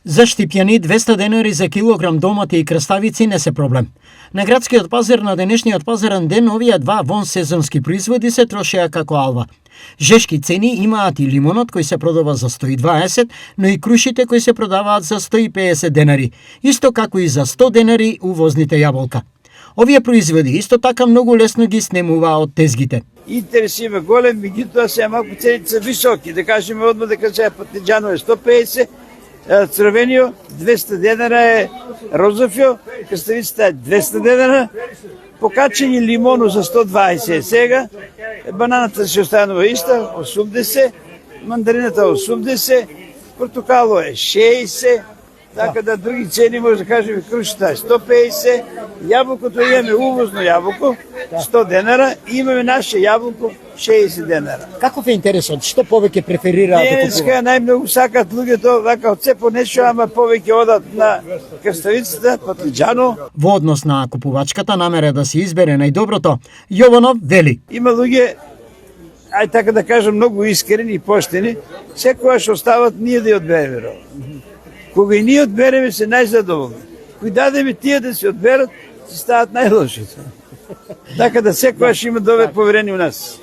За Штипјани 200 денари за килограм домати и краставици не се проблем. На градскиот пазар на денешниот пазарен ден овие два вонсезонски производи се трошеа како алва. Жешки цени имаат и лимонот кој се продава за 120, но и крушите кои се продаваат за 150 денари, исто како и за 100 денари увозните јаболка. Овие производи исто така многу лесно ги снемуваа од тезгите. Интерес има голем, меѓутоа се малку цените се високи. Да кажеме одма дека се патиџано е 150, црвениот 200 денара е розофио, краставицата е 200 денара, покачени лимону за 120 сега, бананата се останува иста, 80, мандарината 80, портокало е 60, така да други цени може да кажеме крушата е 150, јаболкото имаме увозно јаболко 100 денара и имаме наше јаболко 60 денара. Каков е интересот? Што повеќе преферираат да купуваат? Денеска најмногу сакаат луѓето вака од се по нешто, ама повеќе одат на краставицата, патиџано. Во однос на купувачката намера да се избере најдоброто, Јованов вели: Има луѓе, ај така да кажам, многу искрени и поштени, секогаш остават ние да ја одбереме. Кога и ние одбереме се најзадоволни. Кој дадеме тие да се одберат, се стават најлошите. Така да секогаш има да поверени у нас.